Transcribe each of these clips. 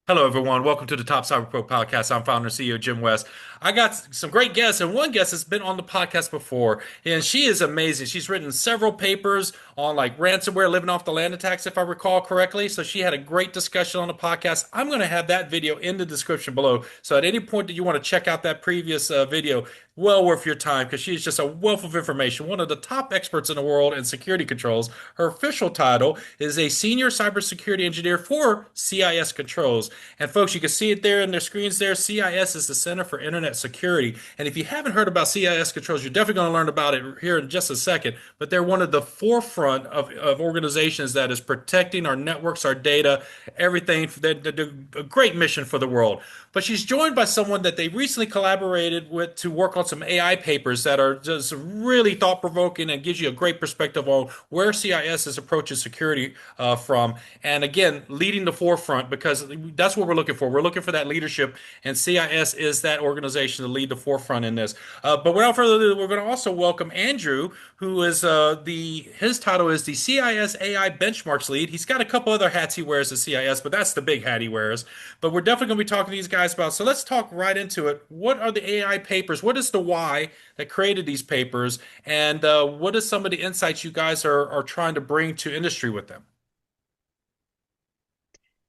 Hello, everyone. Welcome to the Top Cyber Pro Podcast. I'm founder and CEO Jim West. I got some great guests, and one guest has been on the podcast before, and she is amazing. She's written several papers on like ransomware, living off the land attacks, if I recall correctly. So she had a great discussion on the podcast. I'm going to have that video in the description below. So at any point that you want to check out that previous video, well worth your time because she's just a wealth of information. One of the top experts in the world in security controls. Her official title is a senior cybersecurity engineer for CIS Controls. And folks, you can see it there in their screens there. CIS is the Center for Internet Security. And if you haven't heard about CIS Controls, you're definitely going to learn about it here in just a second. But they're one of the forefront of organizations that is protecting our networks, our data, everything. They do a great mission for the world. But she's joined by someone that they recently collaborated with to work on some AI papers that are just really thought-provoking and gives you a great perspective on where CIS is approaching security from. And again, leading the forefront because that's what we're looking for. We're looking for that leadership, and CIS is that organization to lead the forefront in this. But without further ado, we're going to also welcome Andrew, who is his title is the CIS AI Benchmarks Lead. He's got a couple other hats he wears at CIS, but that's the big hat he wears. But we're definitely going to be talking to these guys about. So let's talk right into it. What are the AI papers? What is the why that created these papers, and what is some of the insights you guys are trying to bring to industry with them?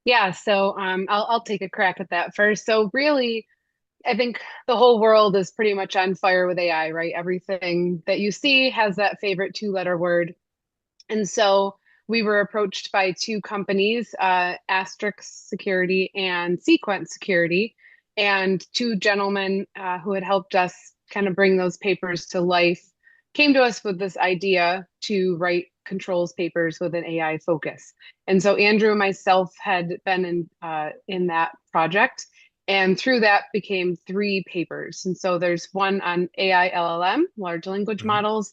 Yeah, so I'll take a crack at that first. So really, I think the whole world is pretty much on fire with AI, right? Everything that you see has that favorite two-letter word. And so we were approached by two companies, Asterix Security and Sequence Security, and two gentlemen who had helped us kind of bring those papers to life came to us with this idea to write controls papers with an AI focus. And so Andrew and myself had been in that project, and through that became three papers. And so there's one on AI LLM, large language Mhm. models,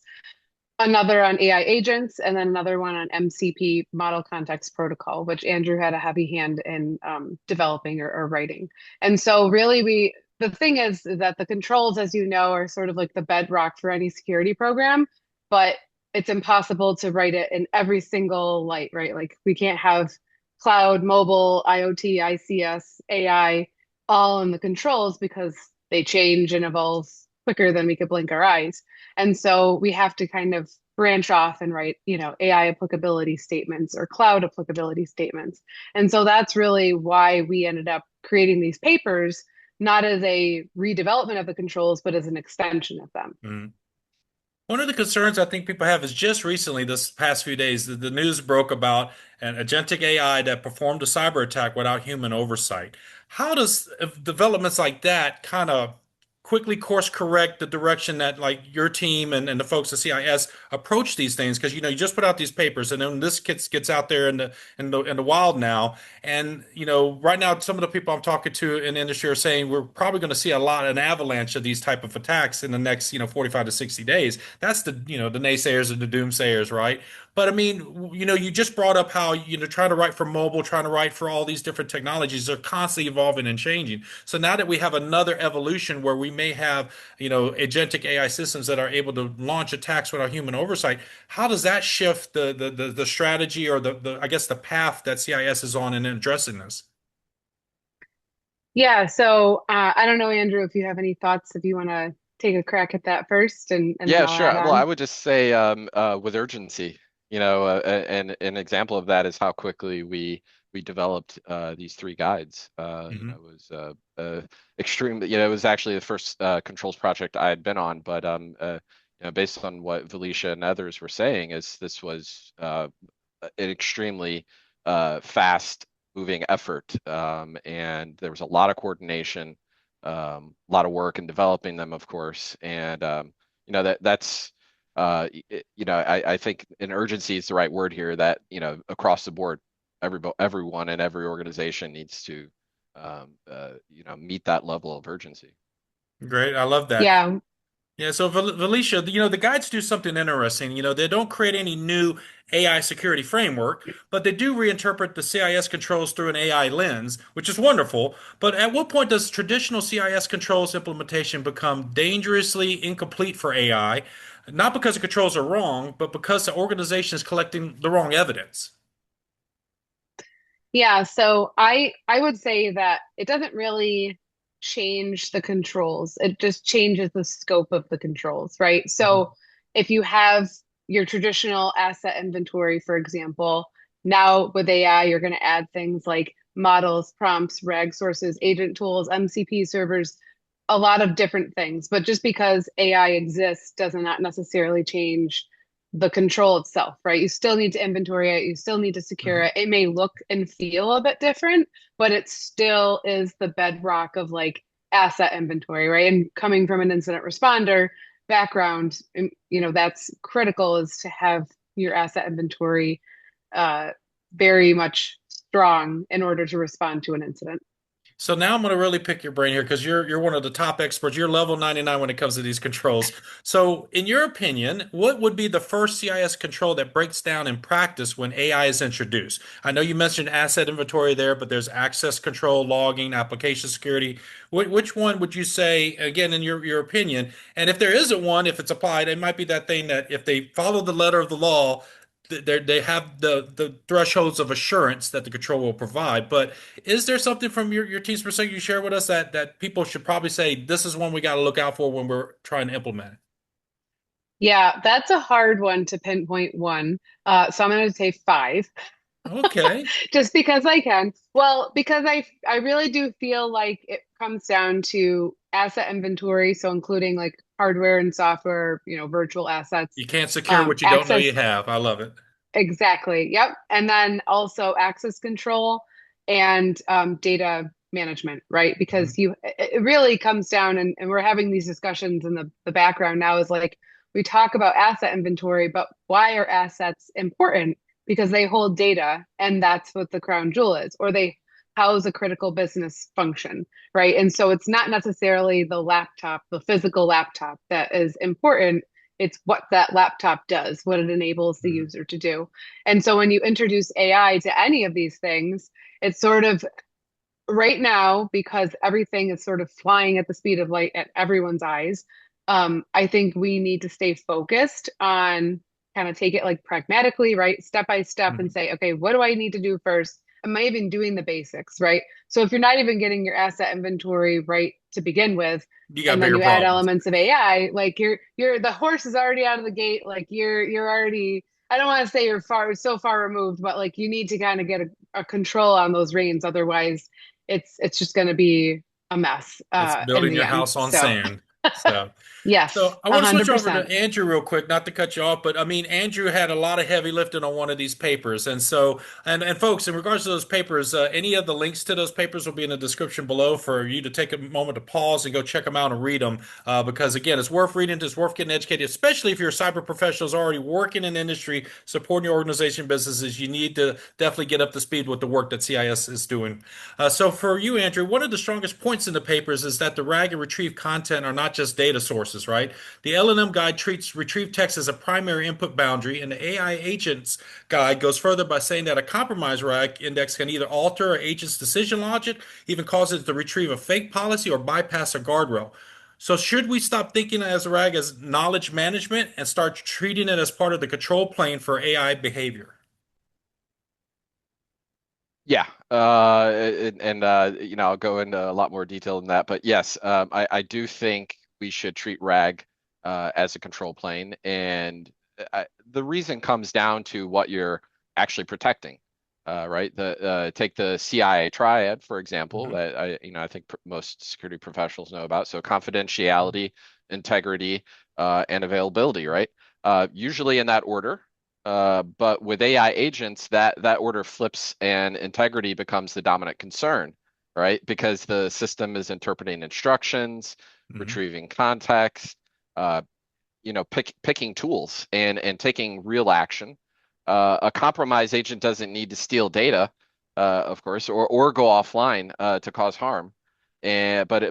another on AI agents, and then another one on MCP, Model Context Protocol, which Andrew had a heavy hand in developing or writing. And so, really, the thing is that the controls, as you know, are sort of like the bedrock for any security program, but it's impossible to write it in every single light, right? Like we can't have cloud, mobile, IoT, ICS, AI all in the controls because they change and evolve quicker than we could blink our eyes. And so we have to kind of branch off and write, AI applicability statements or cloud applicability statements. And so that's really why we ended up creating these papers, not as a redevelopment of the controls, but as an extension of them. Mhm. One of the concerns I think people have is just recently, this past few days, the news broke about an agentic AI that performed a cyber attack without human oversight. How does if developments like that kind of quickly course correct the direction that like your team and the folks at CIS approach these things? Because you just put out these papers, and then this gets out there in the wild now. And right now, some of the people I'm talking to in the industry are saying we're probably going to see an avalanche of these type of attacks in the next 45 to 60 days. That's the naysayers and the doomsayers, right? But I mean, you just brought up how trying to write for mobile, trying to write for all these different technologies, they're constantly evolving and changing. So now that we have another evolution where we may have agentic AI systems that are able to launch attacks without human oversight, how does that shift the strategy or the I guess the path that CIS is on in addressing this? Yeah, so I don't know, Andrew, if you have any thoughts, if you want to take a crack at that first, and then Yeah, I'll sure. add Well, I on. would just say with urgency, and an example of that is how quickly we developed these three guides. Hmm. It was extremely, it was actually the first controls project I had been on, but based on what Valecia and others were saying, is this was an extremely fast moving effort, and there was a lot of coordination, a lot of work in developing them, of course, and that's I think an urgency is the right word here. That across the board, everyone and every organization needs to meet that level of urgency. Great, I love that. Yeah, Yeah, so Valicia, the guides do something interesting. They don't create any new AI security framework, but they do reinterpret the CIS controls through an AI lens, which is wonderful. But at what point does traditional CIS controls implementation become dangerously incomplete for AI? Not because the controls are wrong, but because the organization is collecting the wrong evidence. Yeah, so I would say that it doesn't really change the controls. It just changes the scope of the controls, right? Mhm. So if you have your traditional asset inventory, for example, now with AI, you're going to add things like models, prompts, RAG sources, agent tools, MCP servers, a lot of different things. But just because AI exists does not necessarily change the control itself, right? You still need to inventory it, you still need to secure Mhm. it. It may look and feel a bit different, but it still is the bedrock of like asset inventory, right? And coming from an incident responder background, and that's critical is to have your asset inventory uh, very much strong in order to respond to an incident. So now I'm going to really pick your brain here because you're one of the top experts. You're level 99 when it comes to these controls. So, in your opinion, what would be the first CIS control that breaks down in practice when AI is introduced? I know you mentioned asset inventory there, but there's access control, logging, application security. Which one would you say, again, in your opinion? And if there isn't one, if it's applied, it might be that thing that if they follow the letter of the law, they have the thresholds of assurance that the control will provide. But is there something from your team's perspective you share with us that people should probably say this is one we got to look out for when we're trying to implement it? Yeah, that's a hard one to pinpoint one. So I'm going to say five. Okay. Just because I can. Well, because I really do feel like it comes down to asset inventory, so including like hardware and software, virtual assets, You can't secure what you don't know you access. have. I love it. Exactly. Yep. And then also access control and data management, right? Mhm. Because it really comes down, and we're having these discussions in the background now is like we talk about asset inventory, but why are assets important? Because they hold data, and that's what the crown jewel is, or they house a critical business function, right? And so it's not necessarily the laptop, the physical laptop that is important. It's what that laptop does, what it enables the Mhm. user to do. And so when you introduce AI to any of these things, it's sort of right now, because everything is sort of flying at the speed of light at everyone's eyes. I think we need to stay focused on kind of take it like pragmatically, right? Step by step and Mhm. say, okay, what do I need to do first? Am I even doing the basics, right? So if you're not even getting your asset inventory right to begin with, You got and then bigger you add problems. elements of AI, like you're the horse is already out of the gate, like you're already, I don't want to say you're so far removed, but like you need to kind of get a control on those reins. Otherwise, it's just going to be a mess It's in building the your end. house on So sand. So yes, So I a want to switch hundred over percent. to Andrew real quick, not to cut you off, but I mean Andrew had a lot of heavy lifting on one of these papers, and so and folks, in regards to those papers, any of the links to those papers will be in the description below for you to take a moment to pause and go check them out and read them, because again, it's worth reading, it's worth getting educated, especially if you're cyber professionals already working in the industry, supporting your organization businesses. You need to definitely get up to speed with the work that CIS is doing. So for you, Andrew, one of the strongest points in the papers is that the RAG and retrieve content are not just data sources, right? The L&M guide treats retrieved text as a primary input boundary, and the AI agents guide goes further by saying that a compromised RAG index can either alter an agent's decision logic, even cause it to retrieve a fake policy or bypass a guardrail. So should we stop thinking as a RAG as knowledge management and start treating it as part of the control plane for AI behavior? Yeah, I'll go into a lot more detail than that, but yes, I do think we should treat RAG as a control plane, and the reason comes down to what you're actually protecting, right? Take the CIA triad, for example, Mhm. that I think most security professionals know about. So confidentiality, integrity, and availability, right? Usually in that order. But with AI agents, that order flips and integrity becomes the dominant concern, right? Because the system is interpreting instructions, Mhm. retrieving context, uh, picking tools and taking real action. A compromise agent doesn't need to steal data, of course, or go offline to cause harm. But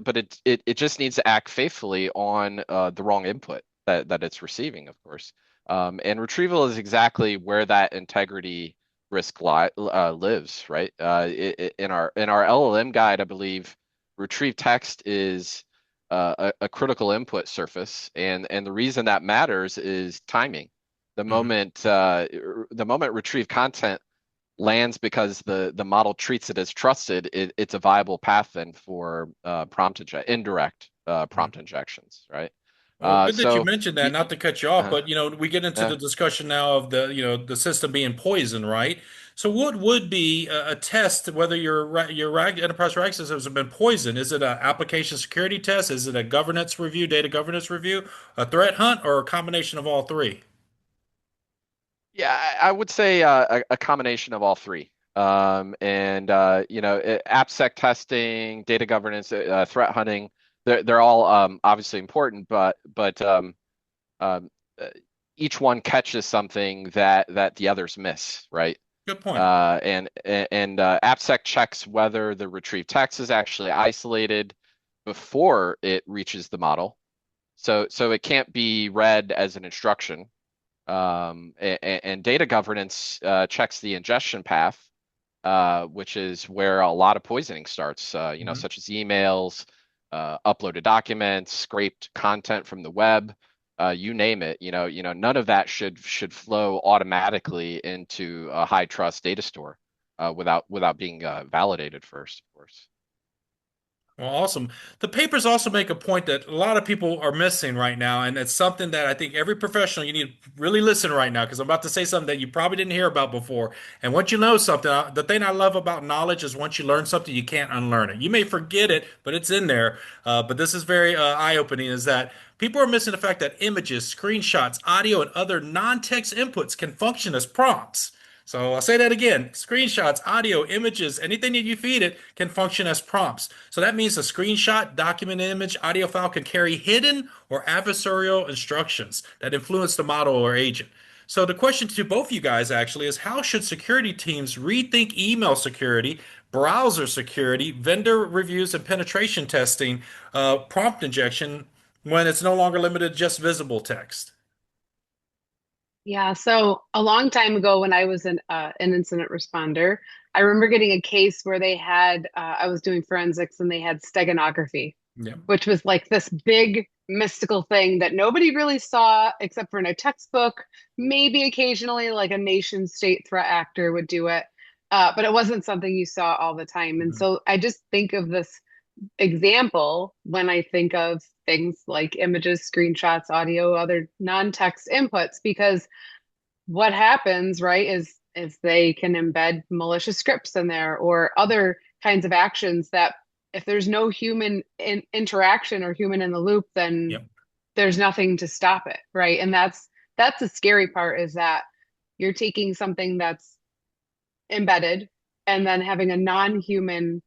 it just needs to act faithfully on the wrong input that it's receiving, of course. And retrieval is exactly where that integrity risk lives, right? In our LLM guide, I believe retrieve text is a critical input surface, and the reason that matters is timing. The Mhm. moment retrieved content lands because the model treats it as trusted, it's a viable path then for indirect prompt injections, right? Well, good that you So mentioned that, y- not to cut you off, uh, but we get into uh, the discussion now of the system being poisoned, right? So what would be a test whether your enterprise RAG systems have been poisoned? Is it an application security test? Is it a governance review, data governance review, a threat hunt, or a combination of all three? yeah, I would say a combination of all three. And AppSec testing, data governance, threat hunting, they're all obviously important, but um, uh, each one catches something that the others miss, right? Good point. AppSec checks whether the retrieved text is actually isolated before it reaches the model. So it can't be read as an instruction. And data governance checks the ingestion path, which is where a lot of poisoning starts, Mhm. such as emails, uploaded documents, scraped content from the web, you name it. None of that should flow automatically into a high trust data store without being validated first, of course. Well, awesome. The papers also make a point that a lot of people are missing right now, and it's something that I think every professional you need to really listen right now because I'm about to say something that you probably didn't hear about before. And once you know something, the thing I love about knowledge is once you learn something, you can't unlearn it. You may forget it, but it's in there. But this is very eye-opening, is that people are missing the fact that images, screenshots, audio, and other non-text inputs can function as prompts. So I'll say that again. Screenshots, audio, images, anything that you feed it can function as prompts. So that means a screenshot, document image, audio file can carry hidden or adversarial instructions that influence the model or agent. So the question to both you guys actually is how should security teams rethink email security, browser security, vendor reviews and penetration testing, prompt injection when it's no longer limited to just visible text? Yeah, so a long time ago when I was an incident responder, I remember getting a case where they had I was doing forensics and they had steganography, Yeah. which was like this big mystical thing that nobody really saw except for in a textbook. Maybe occasionally like a nation state threat actor would do it. But it wasn't something you saw all the time. And Mhm. so I just think of this example when I think of things like images, screenshots, audio, other non-text inputs, because what happens, right, is they can embed malicious scripts in there or other kinds of actions that if there's no human interaction or human in the loop, then Yep. there's nothing to stop it, right? And that's the scary part is that you're taking something that's embedded and then having a non-human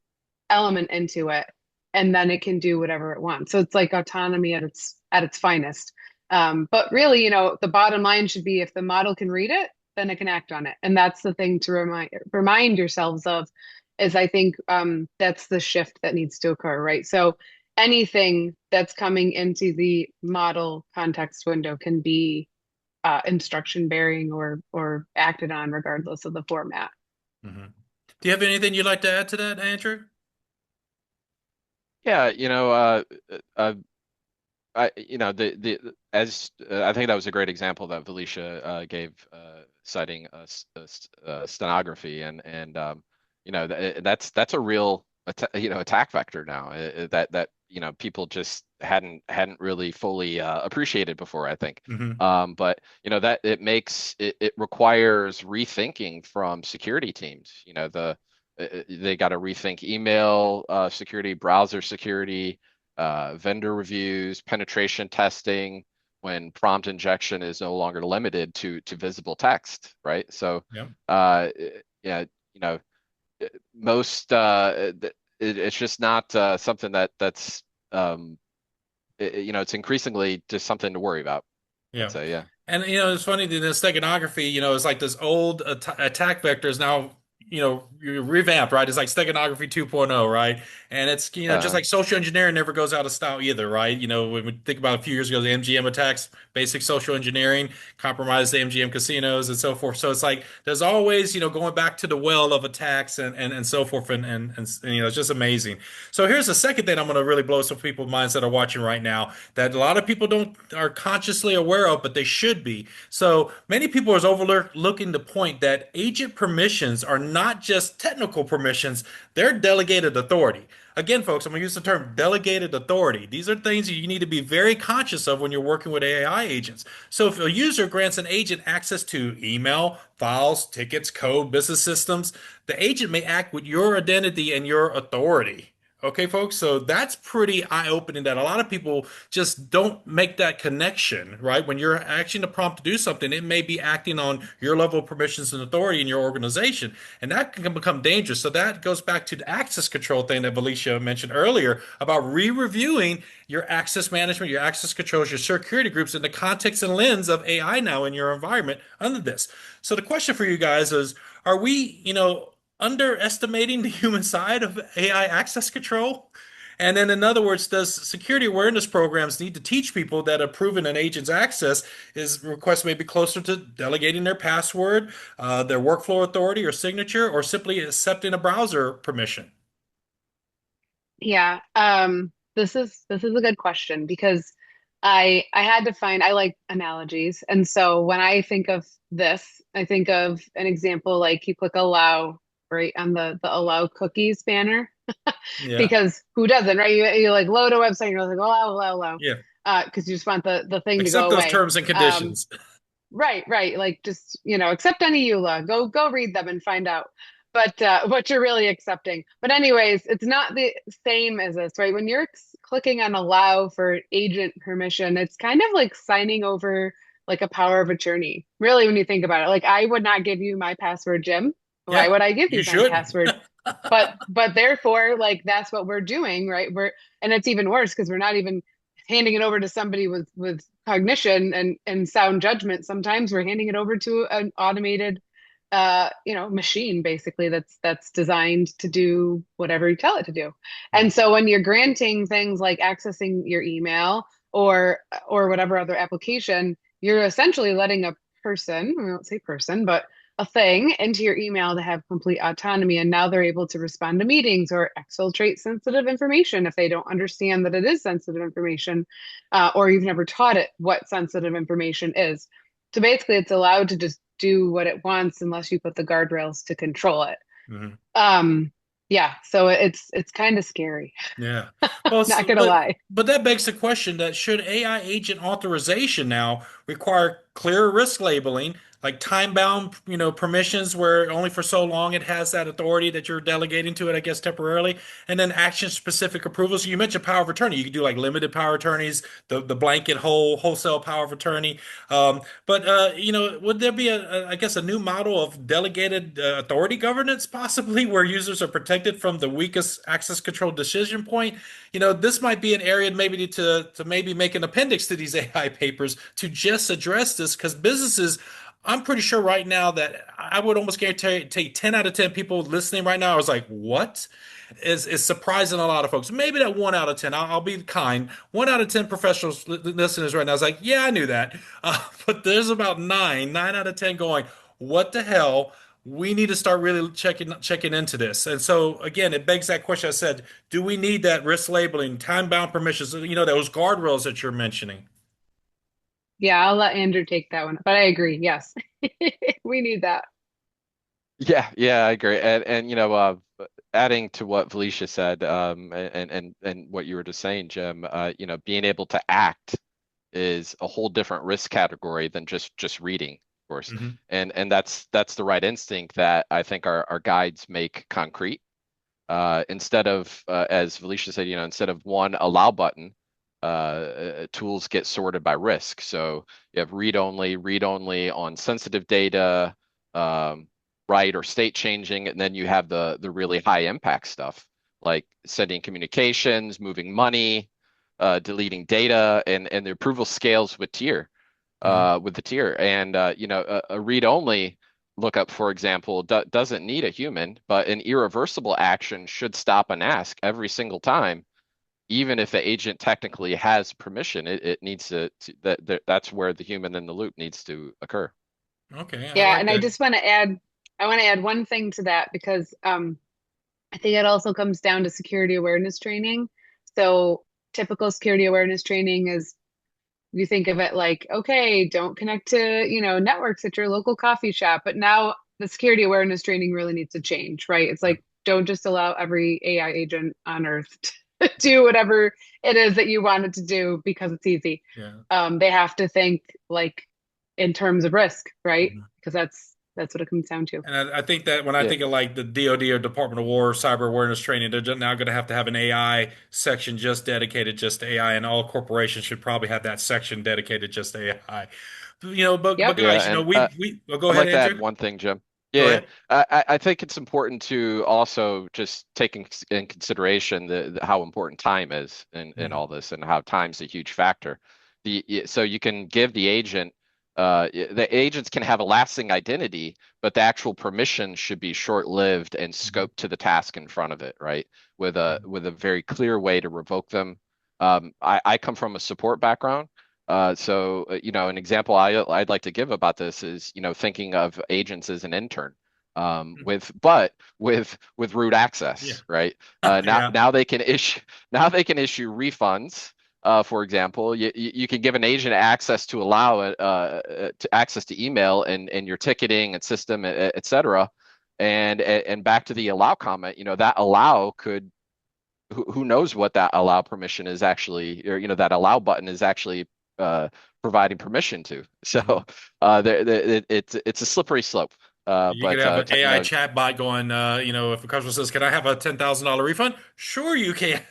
element into it, and then it can do whatever it wants. So it's like autonomy at its finest. But really, the bottom line should be if the model can read it, then it can act on it. And that's the thing to remind yourselves of is I think that's the shift that needs to occur, right? So anything that's coming into the model context window can be instruction bearing or acted on regardless of the format. Mhm. Do you have anything you'd like to add to that, Andrew? Yeah, uh, the as I think that was a great example that Valecia gave, citing stenography, and that's a real attack vector now, that people just hadn't really fully appreciated before, I think. Hmm. But that it requires rethinking from security teams. They got to rethink email security, browser security, vendor reviews, penetration testing, when prompt injection is no longer limited to visible text, right? So, Yep. uh, yeah, you know, most it's just not something that's um, it's increasingly just something to worry about. I'd Yeah. say, yeah. And it's funny that the steganography, it's like this old attack vector is now revamped, right? It's like steganography 2.0, right? And it's, just Uh, like social engineering never goes out of style either, right? When we think about a few years ago, the MGM attacks, basic social engineering, compromised the MGM casinos and so forth. So it's like there's always, going back to the well of attacks and so forth. And, it's just amazing. So here's the second thing I'm going to really blow some people's minds that are watching right now that a lot of people don't are consciously aware of, but they should be. So many people are overlooking the point that agent permissions are not just technical permissions, they're delegated authority. Again, folks, I'm going to use the term delegated authority. These are things that you need to be very conscious of when you're working with AI agents. So if a user grants an agent access to email, files, tickets, code, business systems, the agent may act with your identity and your authority. Okay, folks, so that's pretty eye-opening that a lot of people just don't make that connection, right? When you're asking the prompt to do something, it may be acting on your level of permissions and authority in your organization, and that can become dangerous. So that goes back to the access control thing that Valecia mentioned earlier about re-reviewing your access management, your access controls, your security groups in the context and lens of AI now in your environment under this. So the question for you guys is, are we, underestimating the human side of AI access control? And then, in other words, does security awareness programs need to teach people that approving an agent's access is request may be closer to delegating their password, their workflow authority or signature, or simply accepting a browser permission? Yeah. This is a good question because I had to find I like analogies. And so when I think of this, I think of an example like you click allow right on the allow cookies banner Yeah, because who doesn't, right? You like load a website and you're like allow, allow, allow. yeah. Because you just want the thing to go Accept those away. terms and Um, conditions. Right, right. Like just, accept any EULA. Go read them and find out. But what you're really accepting. But anyways, it's not the same as this, right? When you're clicking on allow for agent permission, it's kind of like signing over like a power of attorney. Really, when you think about it, like I would not give you my password, Jim. Why Yeah, would I give you you my should. password? But therefore, like that's what we're doing, right? And it's even worse because we're not even handing it over to somebody with cognition and sound judgment. Sometimes we're handing it over to an automated machine basically that's designed to do whatever you tell it to do. And so when you're granting things like accessing your email or whatever other application, you're essentially letting a person, we won't say person, but a thing into your email to have complete autonomy. And now they're able to respond to meetings or exfiltrate sensitive information if they don't understand that it is sensitive information, or you've never taught it what sensitive information is. So basically, it's allowed to just do what it wants unless you put the guardrails to control it. Mhm. Um, yeah, so it's kind of scary. Yeah. Well, Not gonna but lie. that begs the question that should AI agent authorization now require clear risk labeling, like time-bound, permissions where only for so long it has that authority that you're delegating to it, I guess temporarily, and then action-specific approvals. So you mentioned power of attorney. You could do like limited power attorneys, the blanket wholesale power of attorney. But would there be I guess a new model of delegated authority governance possibly where users are protected from the weakest access control decision point? This might be an area maybe to maybe make an appendix to these AI papers to just address this because businesses. I'm pretty sure right now that I would almost guarantee take 10 out of 10 people listening right now. I was like, what? Is surprising a lot of folks. Maybe that 1 out of 10. I'll be kind. 1 out of 10 professionals listeners right now is like, yeah, I knew that. But there's about nine out of 10 going, what the hell? We need to start really checking into this. And so again, it begs that question. I said, do we need that risk labeling, time-bound permissions, those guardrails that you're mentioning? Yeah, I'll let Andrew take that one. But I agree. Yes, we need that. yeah, yeah, I agree. And adding to what Felicia said, and what you were just saying, Jim, being able to act is a whole different risk category than just reading, of course. Hmm. And that's the right instinct that I think our guides make concrete. Instead of, as Felicia said, instead of one allow button, tools get sorted by risk. So you have read only on sensitive data, write or state changing, and then you have the really high impact stuff like sending communications, moving money, deleting data, and the approval scales with tier, Hmm. with the tier. And a read only lookup, for example, doesn't need a human, but an irreversible action should stop an ask every single time, even if the agent technically has permission. It needs that's where the human in the loop needs to occur. Okay, I Yeah, like and I that. just want to add, I want to add one thing to that because I think it also comes down to security awareness training. So typical security awareness training is you think of it like, okay, don't connect to, networks at your local coffee shop. But now the security awareness training really needs to change, right? It's Yeah. like, don't just allow every AI agent on earth to do whatever it is that you want it to do because it's easy. Yeah. They have to think like in terms of risk, right? Mhm. Because that's what it comes down to. And I think that when I Yeah, think of like the DoD or Department of War cyber awareness training, they're now going to have an AI section just dedicated just to AI, and all corporations should probably have that section dedicated just to AI. But Yep. guys, yeah, and we oh, go I'd ahead, like to add Andrew. one thing, Jim. Go Yeah, yeah. ahead. I think it's important to also just take in consideration how important time is in Mhm. all this, and how time's a huge factor. So you can give the agents can have a lasting identity, but the actual permission should be short-lived and Mhm. scoped to the task in front of it, right? With a very clear way to revoke them. I come from a support background. An example I'd like to give about this is, thinking of agents as an intern, with root Yeah. access, right? Now, Yeah. now they can issue refunds. For example, you can give an agent access to allow to access to email and your ticketing and system, et cetera. And back to the allow comment, that allow could who knows what that allow permission is actually, or that allow button is actually providing permission to. Mhm. So it's a slippery slope. You could But have an you AI know, chat bot going, if a customer says, "Can I have a $10,000 refund?" Sure, you can.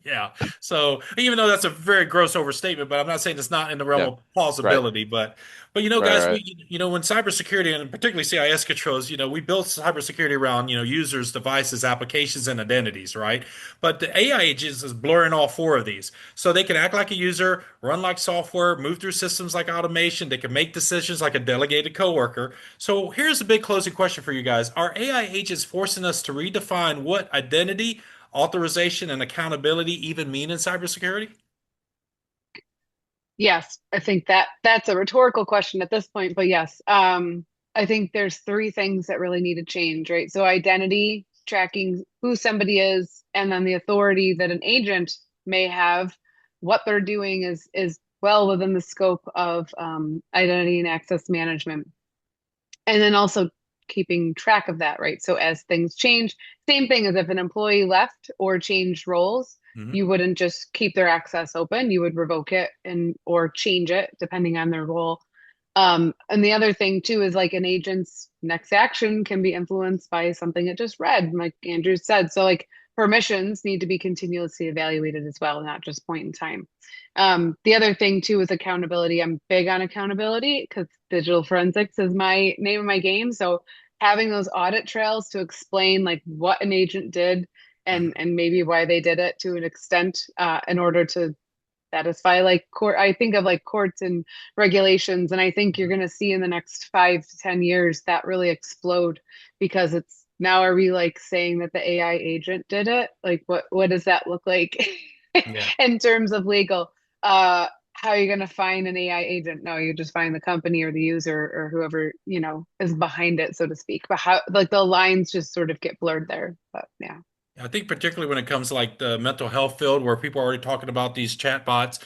Yeah. So even though that's a very gross overstatement, but I'm not saying it's not in the realm yeah, of right, plausibility. But right, guys, right. when cybersecurity and particularly CIS controls, we built cybersecurity around, users, devices, applications, and identities, right? But the AI agents is blurring all four of these. So they can act like a user, run like software, move through systems like automation. They can make decisions like a delegated coworker. So here's a big closing question for you guys. Are AI agents forcing us to redefine what identity, authorization, and accountability even mean in cybersecurity? Yes, I think that's a rhetorical question at this point, but yes. I think there's three things that really need to change, right? So identity, tracking who somebody is, and then the authority that an agent may have, what they're doing is well within the scope of identity and access management. And then also keeping track of that, right? So as things change, same thing as if an employee left or changed roles, Mhm. you wouldn't just keep their access open, you would revoke it and or change it depending on their role. And the other thing too is like an agent's next action can be influenced by something it just read, like Andrew said. So like permissions need to be continuously evaluated as well, not just point in time. The other thing too is accountability. I'm big on accountability because digital forensics is my name of my game. So having those audit trails to explain like what an agent did Mhm. and maybe why they did it to an extent in order to satisfy like court. I think of like courts and regulations, and I think you're Mhm. going to see in the next 5 to 10 years that really explode because it's now are we like saying that the AI agent did it? Like what does that look like Yeah. in terms of legal? How are you going to find an AI agent? No, you just find the company or the user or whoever, is behind it, so to speak. But how, like the lines just sort of get blurred there. But yeah. I think particularly when it comes to like the mental health field, where people are already talking about these chatbots,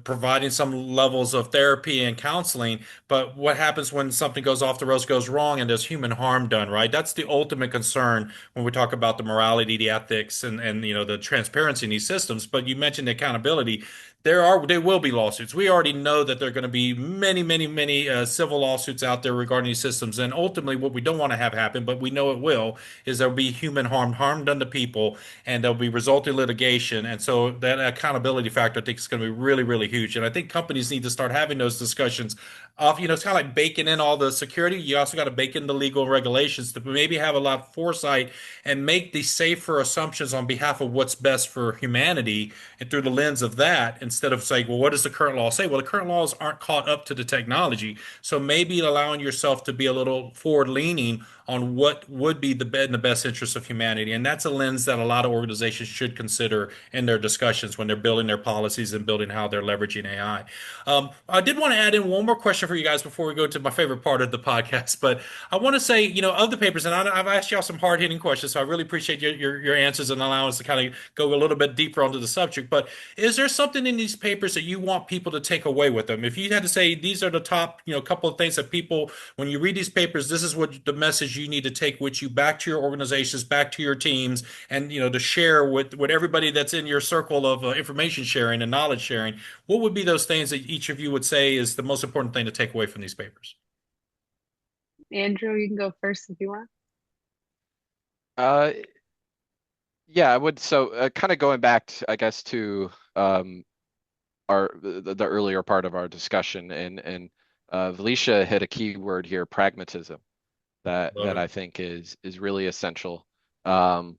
providing some levels of therapy and counseling. But what happens when something goes off the rails, goes wrong, and there's human harm done, right? That's the ultimate concern when we talk about the morality, the ethics, and the transparency in these systems. But you mentioned the accountability. There will be lawsuits. We already know that there are going to be many, many, many civil lawsuits out there regarding these systems. And ultimately, what we don't want to have happen, but we know it will, is there'll be harm done to people, and there'll be resulting litigation. And so that accountability factor, I think, is going to be really, really huge. And I think companies need to start having those discussions off, it's kind of like baking in all the security. You also got to bake in the legal regulations to maybe have a lot of foresight and make the safer assumptions on behalf of what's best for humanity and through the lens of that, instead of saying, well, what does the current law say? Well, the current laws aren't caught up to the technology. So maybe allowing yourself to be a little forward leaning on what would be in the best interest of humanity. And that's a lens that a lot of organizations should consider in their discussions when they're building their policies and building how they're leveraging AI. I did want to add in one more question for you guys before we go to my favorite part of the podcast. But I want to say, of the papers, and I've asked y'all some hard hitting questions, so I really appreciate your answers and allowing us to kind of go a little bit deeper onto the subject. But is there something in these papers that you want people to take away with them? If you had to say these are the top, couple of things that people, when you read these papers, this is what the message you need to take with you back to your organizations, back to your teams, and to share with everybody that's in your circle of information sharing and knowledge sharing. What would be those things that each of you would say is the most important thing to take away from these papers? Andrew, you can go first if you want. Uh, yeah, I would. So, kind of going back, I guess, to our the earlier part of our discussion, and Valecia hit a key word here, pragmatism, Love that it. I think is really essential. Um,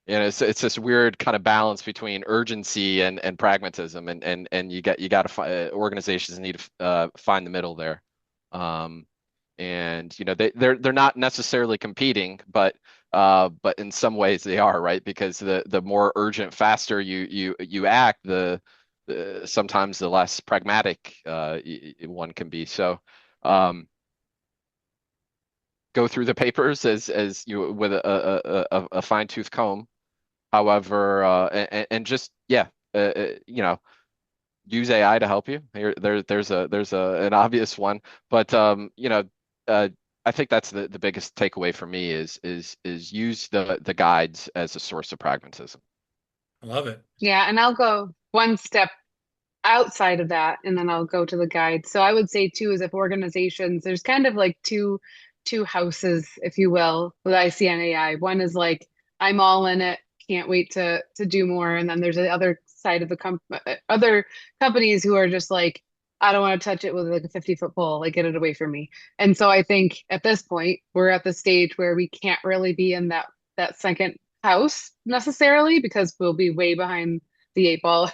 and it's this weird kind of balance between urgency and pragmatism, and you got to find organizations need to find the middle there. Um, and they're not necessarily competing, but in some ways they are, right? Because the more urgent, faster you act, the sometimes the less pragmatic one can be. So um, go through the papers as you with a fine tooth comb. However, and just yeah, use AI to help you. There's an obvious one, but uh, I think that's the biggest takeaway for me is use the guides as a source of pragmatism. I love it. Yeah, and I'll go one step outside of that, and then I'll go to the guide. So I would say too, is if organizations, there's kind of like two houses, if you will, that I see on AI. One is like, I'm all in it, can't wait to do more. And then there's the other side of the other companies who are just like, I don't want to touch it with like a 50-foot pole, like get it away from me. And so I think at this point, we're at the stage where we can't really be in that second house necessarily because we'll be way behind the eight ball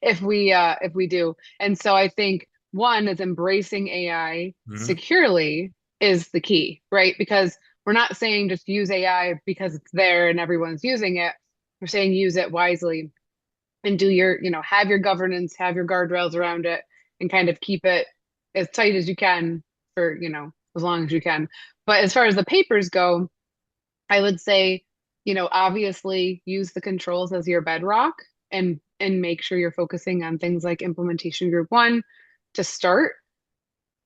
if we do. And so I think one is embracing AI Hmm. securely is the key, right? Because we're not saying just use AI because it's there and everyone's using it. We're saying use it wisely and do have your governance, have your guardrails around it, and kind of keep it as tight as you can for, as long as you can. But as far as the papers go, I would say, obviously use the controls as your bedrock and make sure you're focusing on things like implementation group one to start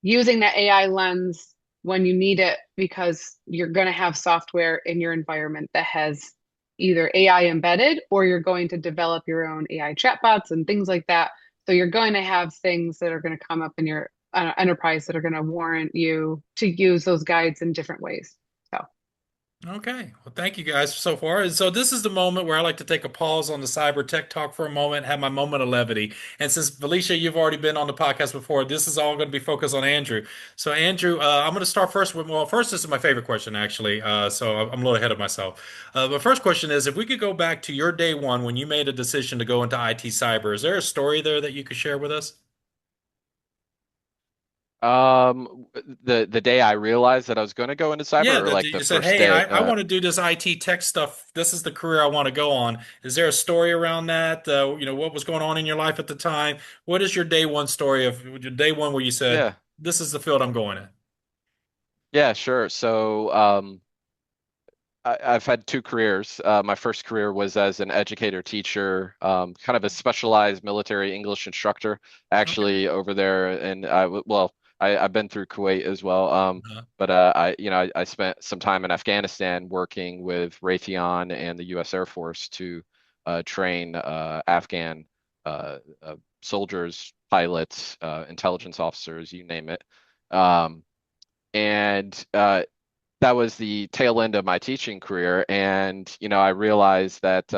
using that AI lens when you need it because you're going to have software in your environment that has either AI embedded or you're going to develop your own AI chatbots and things like that. So you're going to have things that are going to come up in your enterprise that are going to warrant you to use those guides in different ways. So. Okay. Well, thank you guys so far. And so this is the moment where I like to take a pause on the cyber tech talk for a moment, have my moment of levity. And since Felicia, you've already been on the podcast before, this is all going to be focused on Andrew. So Andrew, I'm going to start first with, well, first, this is my favorite question, actually. So I'm a little ahead of myself. The first question is, if we could go back to your day one when you made a decision to go into IT cyber, is there a story there that you could share with us? The day I realized that I was going to go into cyber, Yeah, or that like you the said, first hey, I, day. I want to do this IT tech stuff. This is the career I want to go on. Is there a story around that? What was going on in your life at the time? What is your day one story of your day one where you said, Yeah, this is the field I'm going in? yeah, sure. So I've had two careers. My first career was as an educator teacher, kind of a specialized military English instructor, Okay. actually over there. And I've been through Kuwait as well. Uh, But I spent some time in Afghanistan working with Raytheon and the U.S. Air Force to train Afghan soldiers, pilots, intelligence officers, you name it. Um, and that was the tail end of my teaching career. And, I realized that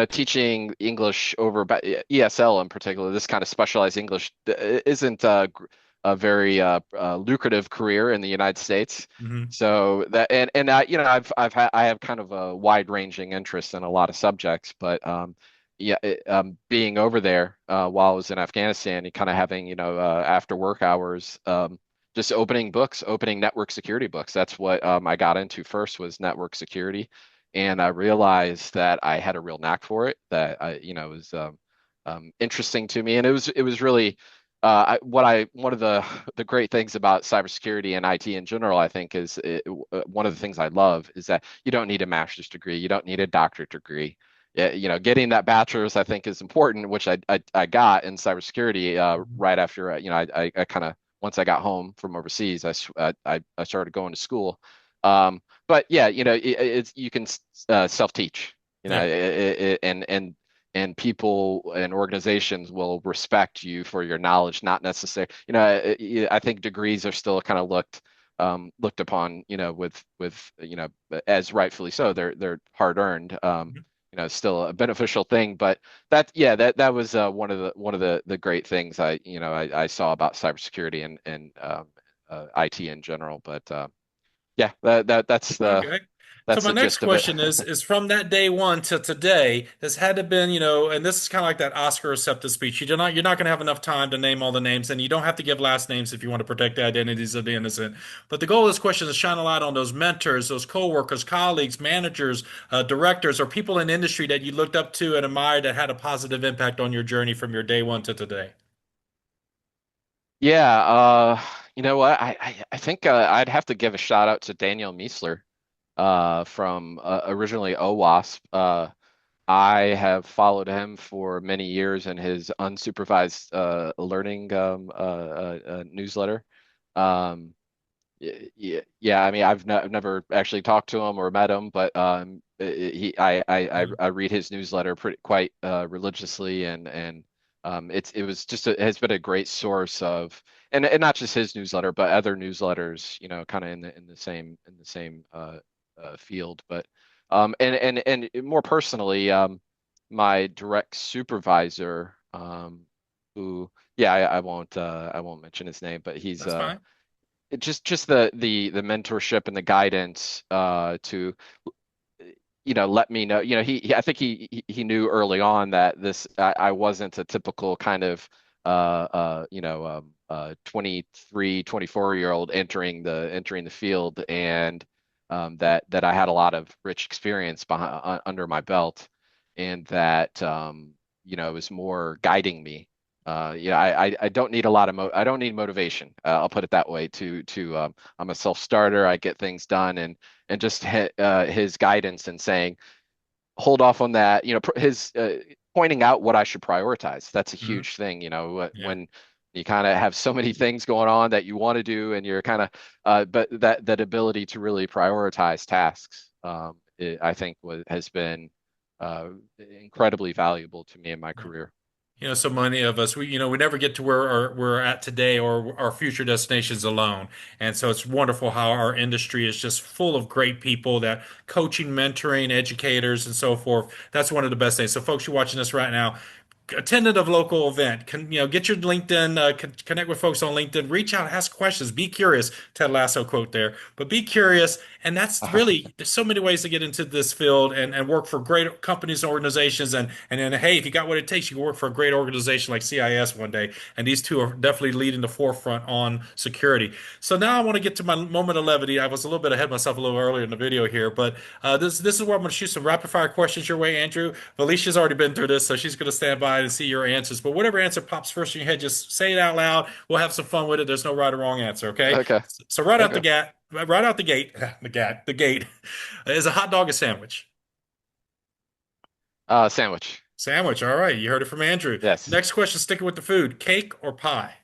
teaching English over ESL in particular, this kind of specialized English isn't a very lucrative career in the United States. Hmm. So that and I, I have kind of a wide-ranging interest in a lot of subjects, but yeah, being over there while I was in Afghanistan and kind of having after work hours. Just opening books, opening network security books. That's what I got into first was network security, and I realized that I had a real knack for it. That was interesting to me, and it was really one of the the great things about cybersecurity and IT in general. I think one of the things I love is that you don't need a master's degree, you don't need a doctorate degree. Yeah, getting that bachelor's I think is important, which I got in cybersecurity right after I kind of once I got home from overseas, I started going to school. But yeah, you can self-teach, Yeah. and people and organizations will respect you for your knowledge, not necessarily, I think degrees are still kind of looked upon, with as rightfully so. They're hard earned. Still a beneficial thing, but yeah, that was one of the great things I saw about cybersecurity and IT in general. But yeah, Okay. So that's my the next gist of it. question is from that day one to today, has had to been, and this is kind of like that Oscar acceptance speech. You're not going to have enough time to name all the names, and you don't have to give last names if you want to protect the identities of the innocent. But the goal of this question is to shine a light on those mentors, those coworkers, colleagues, managers, directors, or people in industry that you looked up to and admired that had a positive impact on your journey from your day one to today. Yeah, you know what? I think I'd have to give a shout out to Daniel Miesler from originally OWASP. I have followed him for many years in his unsupervised learning newsletter. Um, yeah. I mean, I've never actually talked to him or met him, but I read his newsletter pretty quite religiously, and it was just it has been a great source of, and not just his newsletter, but other newsletters, kind of in the same field, but and more personally, my direct supervisor, who yeah, I won't mention his name, but he's That's fine. just the mentorship and the guidance to let me know. I think he knew early on that I wasn't a typical kind of 23, 24-year-old entering the field, and that I had a lot of rich experience under my belt, and that it was more guiding me. I don't need a lot of I don't need motivation. I'll put it that way. I'm a self-starter. I get things done, and just his guidance and saying, hold off on that. His pointing out what I should prioritize. That's a Hmm. huge thing. Yeah. When you kind of have so many things going on that you want to do, and you're kind of, but that ability to really prioritize tasks, I think has been incredibly valuable to me in my career. So many of us, we never get to where we're at today or our future destinations alone. And so it's wonderful how our industry is just full of great people that coaching, mentoring, educators, and so forth. That's one of the best things. So folks, you're watching this right now, attendant of local event, get your LinkedIn, connect with folks on LinkedIn, reach out, ask questions, be curious. Ted Lasso quote there, but be curious. And that's really, there's so many ways to get into this field and work for great companies and organizations. And then, hey, if you got what it takes, you can work for a great organization like CIS one day. And these two are definitely leading the forefront on security. So now I want to get to my moment of levity. I was a little bit ahead of myself a little earlier in the video here, but this is where I'm going to shoot some rapid fire questions your way, Andrew. Felicia's already been through this, so she's going to stand by and see your answers. But whatever answer pops first in your head, just say it out loud. We'll have some fun with it. There's no right or wrong answer, okay? Okay. So Okay. right out the gate, the gate is a hot dog a sandwich? Sandwich. Sandwich. All right, you heard it from Andrew. Yes. Next question, sticking with the food, cake or pie?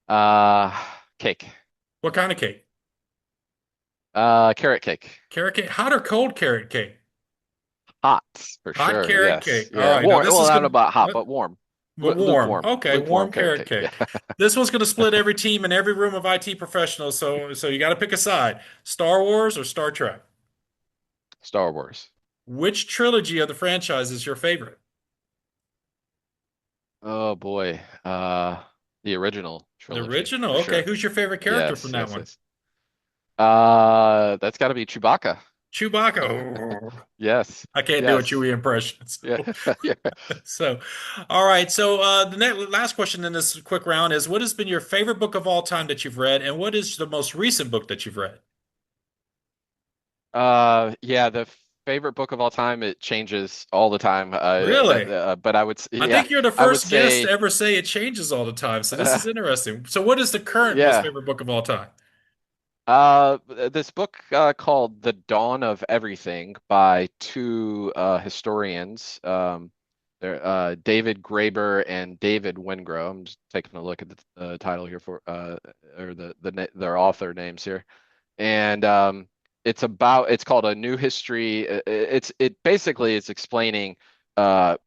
Uh, Cake. What kind of cake? Carrot cake. Carrot cake, hot or cold carrot cake? Hot for Hot sure. carrot Yes. cake. All Yeah. right, now Warm. this Well, is I don't know gonna about hot, but warm. warm. Lukewarm. Okay, Lukewarm warm carrot carrot cake. Yeah. cake. This one's going to split every team and every room of IT professionals. So you got to pick a side. Star Wars or Star Trek? Star Wars. Which trilogy of the franchise is your favorite? Oh boy. The original The trilogy original. for Okay, sure. who's your favorite character from Yes, that yes, one? yes. That's got to be Chewbacca. Chewbacca. Oh, Yes. I can't do a Yes. Chewie impression. Yeah. So, Yeah. so, all right. So, the last question in this quick round is: what has been your favorite book of all time that you've read, and what is the most recent book that you've read? Yeah, the favorite book of all time, it changes all the time. Really? But I yeah, think you're the I would first guest to say, ever say it changes all the time. So this is interesting. So, what is the current most yeah. favorite book of all time? This book called The Dawn of Everything by two historians. They're David Graeber and David Wengrow. I'm just taking a look at the title here for or their author names here. And it's called A New History. It basically it's explaining uh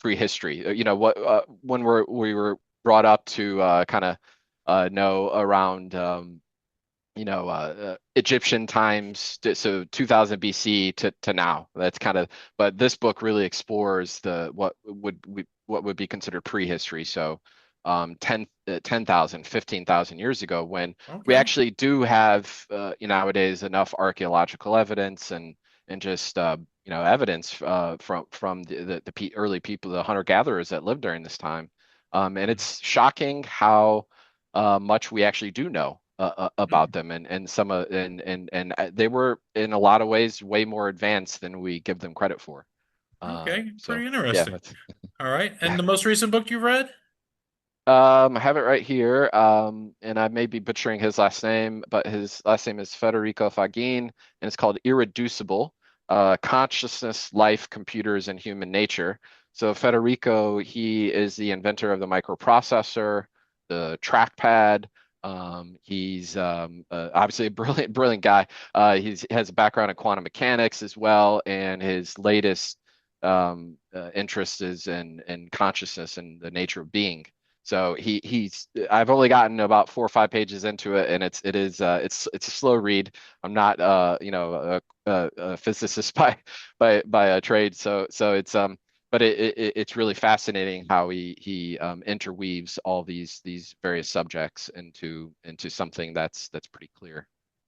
prehistory. You know what when we were brought up to kind of know around Egyptian times, so 2000 BC to now. That's kind of, but this book really explores what would be considered prehistory. So, 10,000, 15,000 years ago, when we Okay. actually do have, nowadays enough archaeological evidence and just evidence from early people, the hunter-gatherers that lived during this time. And it's shocking how much we actually do know about them, and some they were in a lot of ways way more advanced than we give them credit for. Okay. So Pretty yeah, interesting. that's All right. And the most recent book you read? I have it right here, and I may be butchering his last name, but his last name is Federico Fagin, and it's called Irreducible: Consciousness, Life, Computers, and Human Nature. So Federico, he is the inventor of the microprocessor, the trackpad. He's obviously a brilliant, brilliant guy. He has a background in quantum mechanics as well, and his latest interest is in consciousness and the nature of being. So he's I've only gotten about 4 or 5 pages into it, and it's a slow read. I'm not a physicist by a trade, so it's but it's really fascinating how he interweaves all these various subjects into something that's pretty clear.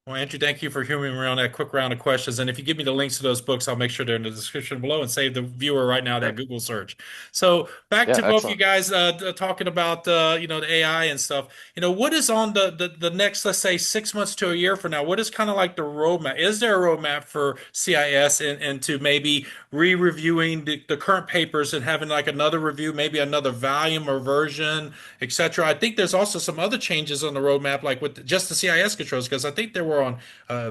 Well, Andrew, thank you for humoring me on that quick round of questions. And if you give me the links to those books, I'll make sure they're in the description below and save the viewer right now that Sure. Google search. So back Yeah, to both you excellent. guys talking about the AI and stuff. What is on the next, let's say, 6 months to a year from now? What is kind of like the roadmap? Is there a roadmap for CIS and to maybe re-reviewing the current papers and having like another review, maybe another volume or version, etc.? I think there's also some other changes on the roadmap, like with just the CIS controls, because I think there were on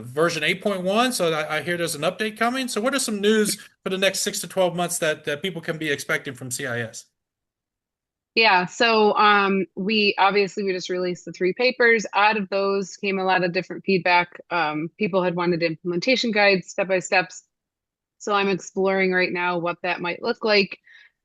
version 8.1. So I hear there's an update coming. So what are some news for the next 6 to 12 months that people can be expecting from CIS? Yeah, so we just released the three papers. Out of those came a lot of different feedback. People had wanted implementation guides, step by steps. So I'm exploring right now what that might look like.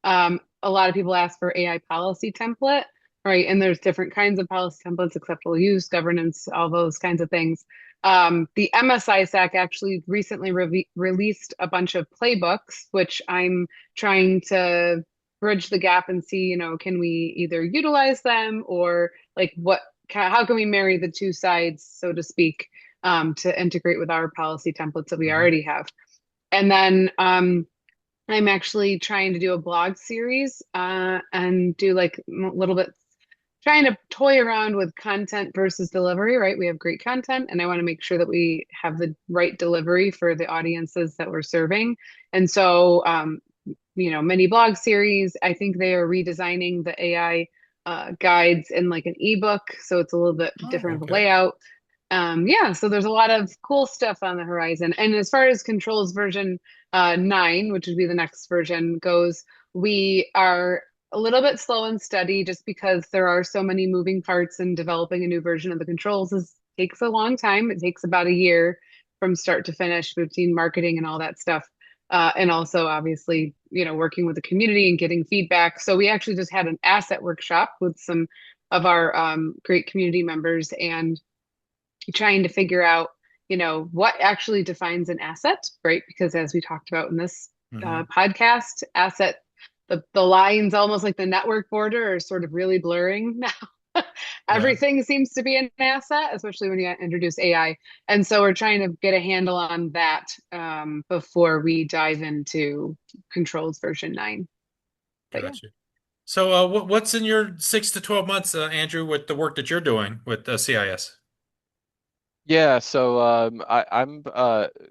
A lot of people ask for AI policy template, right? And there's different kinds of policy templates, acceptable use, governance, all those kinds of things. The MSI SAC actually recently released a bunch of playbooks, which I'm trying to bridge the gap and see, can we either utilize them or like how can we marry the two sides, so to speak, to integrate with our policy templates that we Mhm. already have. And then I'm actually trying to do a blog series and do like a little bit, trying to toy around with content versus delivery, right? We have great content, and I want to make sure that we have the right delivery for the audiences that we're serving. And so, mini blog series, I think they are redesigning the AI guides in like an ebook. So it's a little bit Oh, different of a okay. layout. Yeah, so there's a lot of cool stuff on the horizon. And as far as controls version 9, which would be the next version, goes, we are a little bit slow and steady just because there are so many moving parts, and developing a new version of the controls takes a long time. It takes about a year from start to finish between marketing and all that stuff. And also, obviously, working with the community and getting feedback. So we actually just had an asset workshop with some of our great community members, and trying to figure out, what actually defines an asset, right? Because as we talked about in this Hmm. podcast, the lines almost like the network border are sort of really blurring now. Yeah, Everything seems to be an asset, especially when you introduce AI. And so we're trying to get a handle on that before we dive into controls version 9. But yeah. gotcha. So, what's in your 6 to 12 months, Andrew, with the work that you're doing with CIS? Yeah, so I'm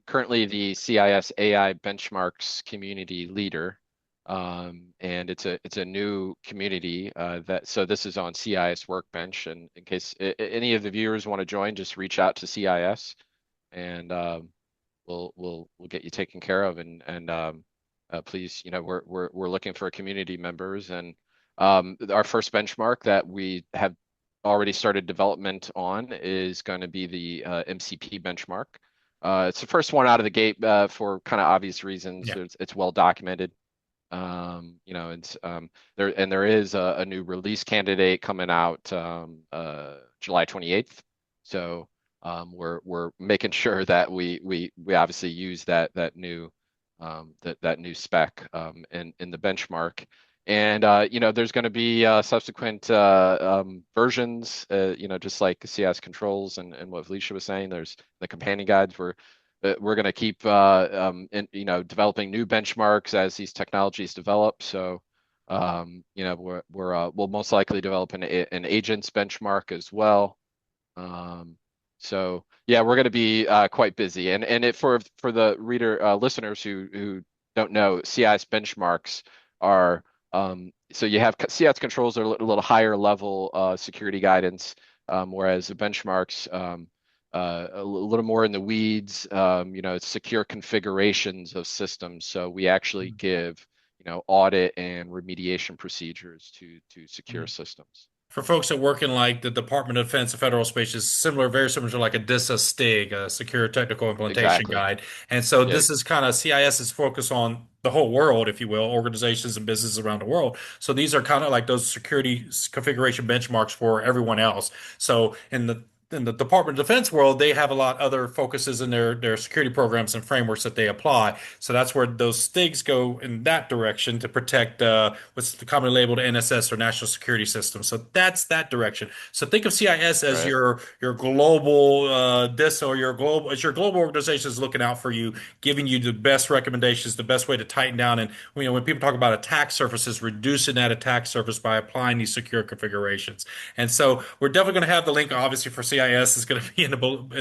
currently the CIS AI benchmarks community leader, and it's a new community that so this is on CIS Workbench, and in case any of the viewers want to join, just reach out to CIS, and we'll get you taken care of, and please, we're looking for community members, and our first benchmark that we have already started development on is going to be the MCP benchmark. It's the first one out of the gate for kind of obvious reasons. Yeah. It's well documented. It's there is a new release candidate coming out July 28th. So we're making sure that we obviously use that new spec in the benchmark. And there's going to be subsequent versions, just like CIS controls and what Felicia was saying. There's the companion guides. We're going to keep developing new benchmarks as these technologies develop. So we'll most likely develop an agents benchmark as well. Um, so yeah, we're going to be quite busy, and for the reader listeners who don't know, CIS benchmarks are so you have CIS controls are a little higher level security guidance, whereas the benchmarks a little more in the weeds, secure configurations of systems. So we actually give audit and remediation procedures to secure Mhm. systems. For folks that work in like the Department of Defense and Federal Space is similar, very similar to like a DISA STIG, a Secure Technical Implementation Exactly. Guide. And so Yeah. this is kind of CIS's focus on the whole world, if you will, organizations and businesses around the world. So these are kind of like those security configuration benchmarks for everyone else. So in the Department of Defense world, they have a lot other focuses in their security programs and frameworks that they apply. So that's where those STIGs go in that direction to protect what's commonly labeled NSS or National Security System. So that's that direction. So think of CIS as Right. your global this or your global as your global organization is looking out for you, giving you the best recommendations, the best way to tighten down. And when people talk about attack surfaces, reducing that attack surface by applying these secure configurations. And so we're definitely going to have the link, obviously, for CIS is going to be in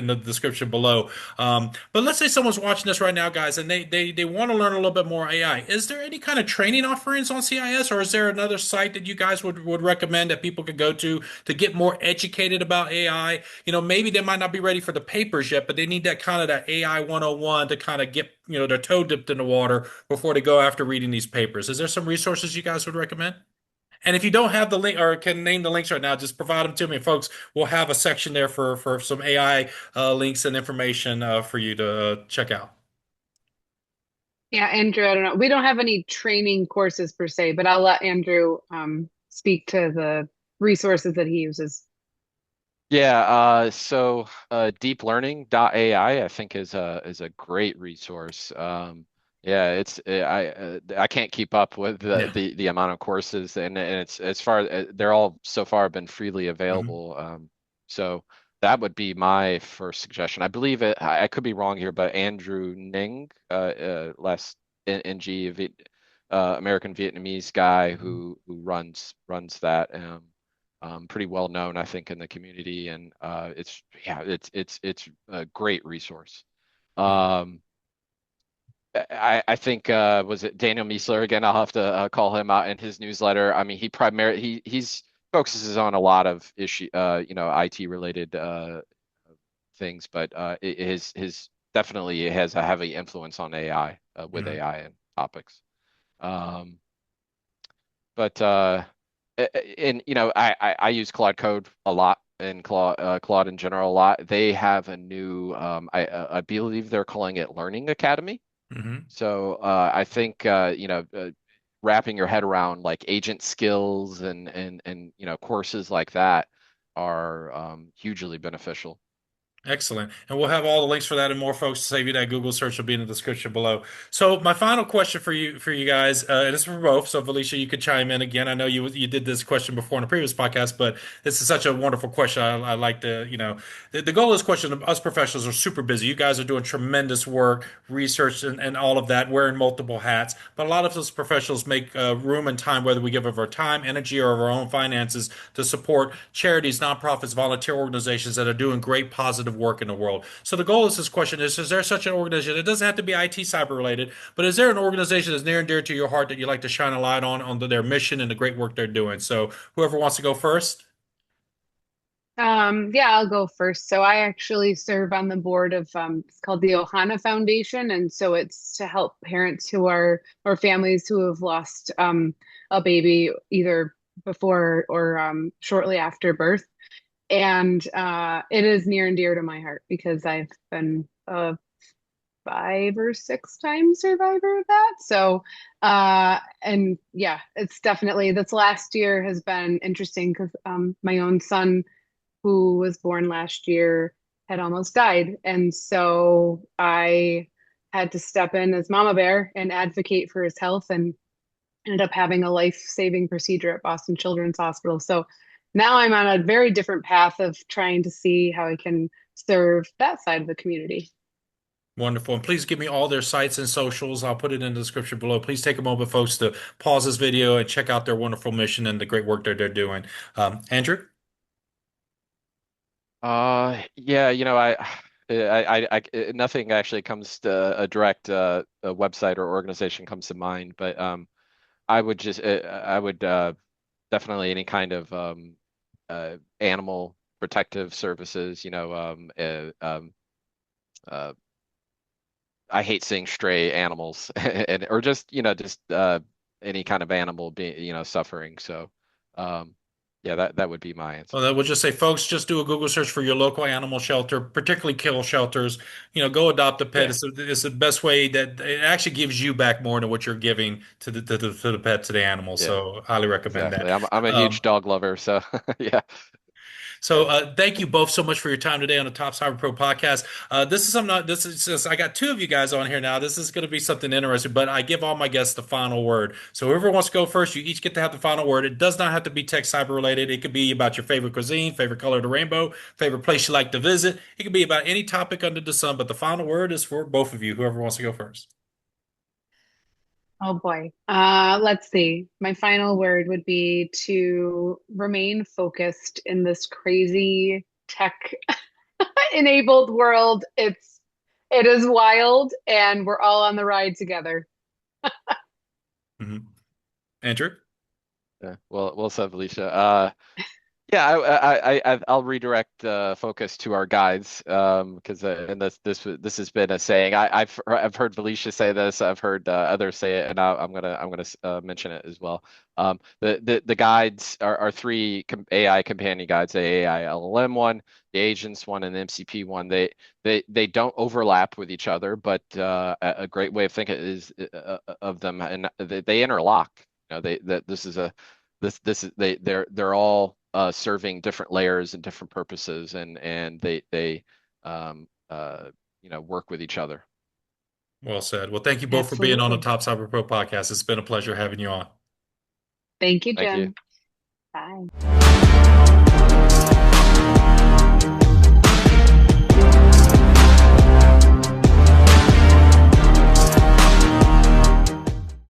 the description below. But let's say someone's watching this right now, guys, and they want to learn a little bit more AI. Is there any kind of training offerings on CIS, or is there another site that you guys would recommend that people could go to get more educated about AI? Maybe they might not be ready for the papers yet, but they need that kind of that AI 101 to kind of get, their toe dipped in the water before they go after reading these papers. Is there some resources you guys would recommend? And if you don't have the link or can name the links right now, just provide them to me, folks. We'll have a section there for some AI links and information for you to check out. Yeah, Andrew, I don't know. We don't have any training courses per se, but I'll let Andrew speak to the resources that he uses. Yeah, so deeplearning.ai I think is a great resource. Yeah, I can't keep up with Yeah. the amount of courses, and it's as far they're all so far been freely Hmm. available. So that would be my first suggestion. I believe I could be wrong here, but Andrew Ning, last NG American Vietnamese guy who runs that. Pretty well known, I think, in the community, and it's a great resource. Um, I think was it Daniel Miessler again? I'll have to call him out in his newsletter. I mean, he's focuses on a lot of IT related things, but his definitely has a heavy influence on AI with Hmm. AI and topics. Um, but and I use Claude Code a lot and Claude in general a lot. They have a new I believe they're calling it Learning Academy. Hmm. So I think wrapping your head around like agent skills and courses like that are hugely beneficial. Excellent. And we'll have all the links for that and more, folks. To save you that Google search will be in the description below. So my final question for you guys, and it's for both. So Felicia, you could chime in again. I know you did this question before in a previous podcast, but this is such a wonderful question. I like to, the goal of this question, us professionals are super busy. You guys are doing tremendous work, research and all of that, wearing multiple hats. But a lot of us professionals make room and time, whether we give of our time, energy, or of our own finances to support charities, nonprofits, volunteer organizations that are doing great positive work in the world. So the goal of this question is there such an organization? It doesn't have to be IT cyber related, but is there an organization that's near and dear to your heart that you'd like to shine a light on their mission and the great work they're doing? So whoever wants to go first. Yeah, I'll go first. So I actually serve on the board of it's called the Ohana Foundation, and so it's to help parents who are or families who have lost a baby either before or shortly after birth. And it is near and dear to my heart because I've been a 5 or 6 time survivor of that. So, and yeah, it's definitely this last year has been interesting because my own son, who was born last year, had almost died. And so I had to step in as mama bear and advocate for his health and ended up having a life-saving procedure at Boston Children's Hospital. So now I'm on a very different path of trying to see how I can serve that side of the community. Wonderful. And please give me all their sites and socials. I'll put it in the description below. Please take a moment, folks, to pause this video and check out their wonderful mission and the great work that they're doing. Andrew? Yeah, nothing actually comes to a direct a website or organization comes to mind, but I would definitely any kind of animal protective services, uh, I hate seeing stray animals and or just any kind of animal being suffering. So yeah, that would be my Well, answer. then we'll just say, folks, just do a Google search for your local animal shelter, particularly kill shelters. Go adopt a pet. Yeah, It's the best way that it actually gives you back more than what you're giving to the pet, to the animal. yeah, So highly recommend that. exactly. I'm a huge Um, dog lover, so yeah. So thank you both so much for your time today on the Top Cyber Pro podcast. This is something. This is just. I got two of you guys on here now. This is going to be something interesting. But I give all my guests the final word. So whoever wants to go first, you each get to have the final word. It does not have to be tech cyber related. It could be about your favorite cuisine, favorite color of the rainbow, favorite place you like to visit. It could be about any topic under the sun. But the final word is for both of you. Whoever wants to go first. Oh boy. Let's see. My final word would be to remain focused in this crazy tech enabled world. It is wild and we're all on the ride together. Mhm. Andrew. Yeah, well said, Felicia. Yeah, I'll redirect focus to our guides because and this has been a saying. I've heard Felicia say this. I've heard others say it, and I'm gonna mention it as well. The guides are three AI companion guides: the AI LLM one, the agents one, and the MCP one. They don't overlap with each other, but a great way of thinking is of them, and they interlock. They that this is a this is they're all serving different layers and different purposes, and they um, work with each other. Well said. Well, thank you both for being on the Absolutely. Top Cyber Pro podcast. It's been a pleasure having you on. Thank you, Thank you. Jim. Bye.